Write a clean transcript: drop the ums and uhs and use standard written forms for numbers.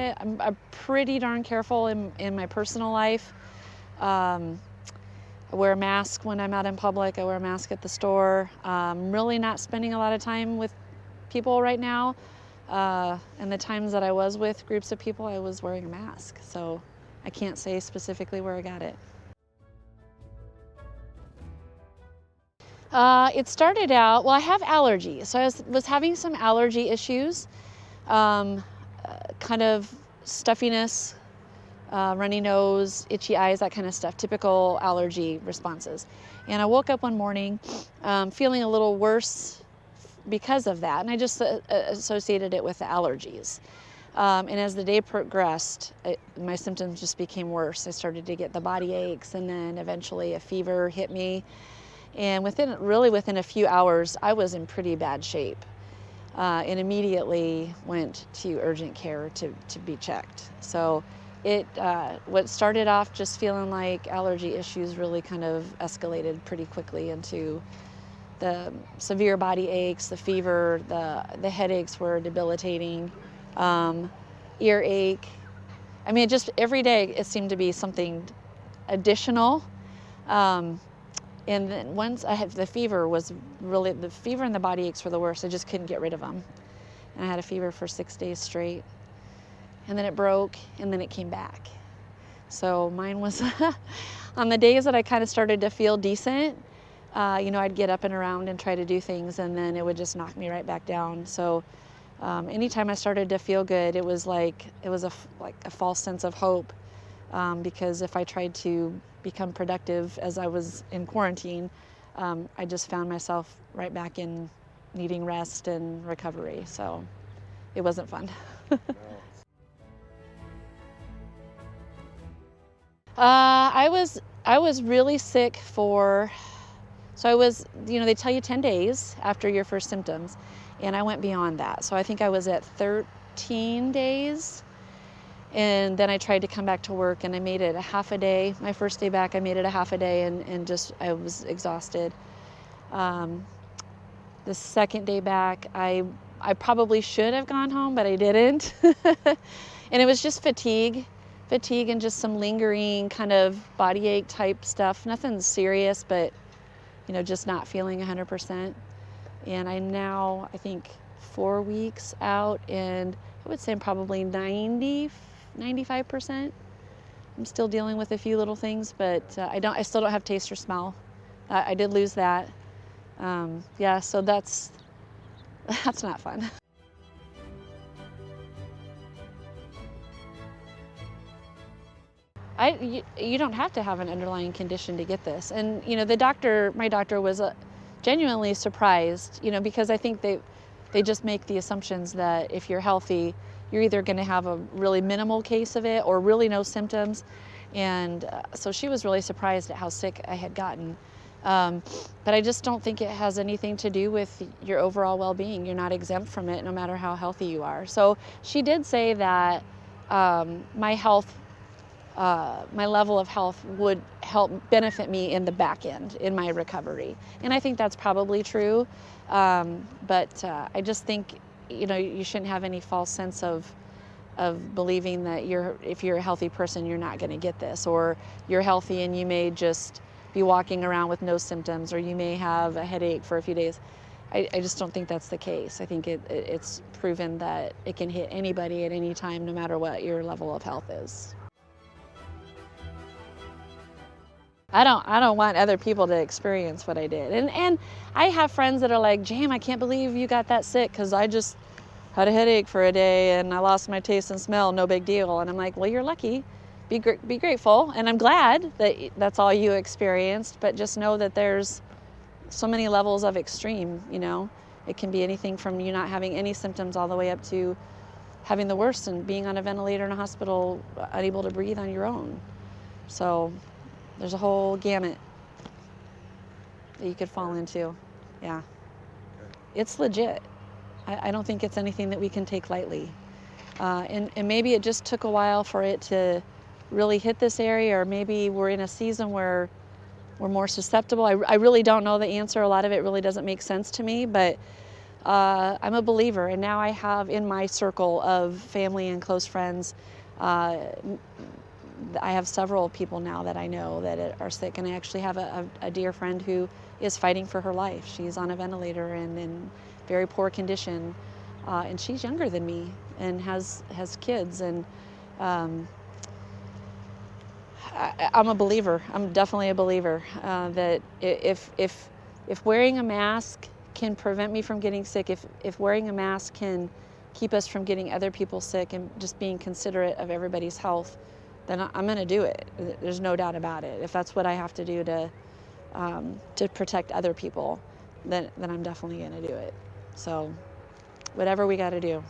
it. I'm pretty darn careful in my personal life. I wear a mask when I'm out in public. I wear a mask at the store. I'm really not spending a lot of time with people right now. And the times that I was with groups of people, I was wearing a mask. So I can't say specifically where I got it. It started out, well, I have allergies. So I was having some allergy issues, kind of stuffiness, runny nose, itchy eyes, that kind of stuff, typical allergy responses. And I woke up one morning feeling a little worse because of that, and I just associated it with the allergies. And as the day progressed, my symptoms just became worse. I started to get the body aches, and then eventually a fever hit me. And within a few hours, I was in pretty bad shape, and immediately went to urgent care to be checked. So what started off just feeling like allergy issues really kind of escalated pretty quickly into the severe body aches, the fever, the headaches were debilitating, earache. I mean, every day it seemed to be something additional. And then once I had the fever and the body aches were the worst. I just couldn't get rid of them. And I had a fever for 6 days straight. And then it broke, and then it came back. So mine was, on the days that I kind of started to feel decent, I'd get up and around and try to do things, and then it would just knock me right back down. So anytime I started to feel good, it was a false sense of hope, because if I tried to become productive as I was in quarantine, I just found myself right back in needing rest and recovery. So it wasn't fun. I was really sick they tell you 10 days after your first symptoms, and I went beyond that. So I think I was at 13 days, and then I tried to come back to work, and I made it a half a day. My first day back, I made it a half a day, and I was exhausted. The second day back, I probably should have gone home, but I didn't. And it was just fatigue and just some lingering kind of body ache type stuff. Nothing serious, but just not feeling 100%. And I'm now, I think, 4 weeks out, and I would say I'm probably 95%. I'm still dealing with a few little things, but I still don't have taste or smell. I did lose that. So that's not fun. You don't have to have an underlying condition to get this. And, my doctor was genuinely surprised, because I think they just make the assumptions that if you're healthy, you're either going to have a really minimal case of it or really no symptoms. And so she was really surprised at how sick I had gotten. But I just don't think it has anything to do with your overall well-being. You're not exempt from it no matter how healthy you are. So she did say that my level of health would help benefit me in the back end in my recovery. And I think that's probably true. But I just think, you shouldn't have any false sense of believing that if you're a healthy person, you're not going to get this, or you're healthy and you may just be walking around with no symptoms, or you may have a headache for a few days. I just don't think that's the case. I think it's proven that it can hit anybody at any time, no matter what your level of health is. I don't want other people to experience what I did. And I have friends that are like, Jam, I can't believe you got that sick, because I just had a headache for a day and I lost my taste and smell, no big deal. And I'm like, well, you're lucky. Be grateful. And I'm glad that that's all you experienced, but just know that there's so many levels of extreme, It can be anything from you not having any symptoms all the way up to having the worst and being on a ventilator in a hospital, unable to breathe on your own. So there's a whole gamut that you could fall into. Yeah. It's legit. I don't think it's anything that we can take lightly. And maybe it just took a while for it to really hit this area, or maybe we're in a season where we're more susceptible. I really don't know the answer. A lot of it really doesn't make sense to me, but I'm a believer, and now I have in my circle of family and close friends, I have several people now that I know that are sick, and I actually have a dear friend who is fighting for her life. She's on a ventilator and in very poor condition, and she's younger than me and has kids. And I'm a believer. I'm definitely a believer that if wearing a mask can prevent me from getting sick, if wearing a mask can keep us from getting other people sick and just being considerate of everybody's health, then I'm going to do it. There's no doubt about it. If that's what I have to do to protect other people, then I'm definitely going to do it. So whatever we got to do.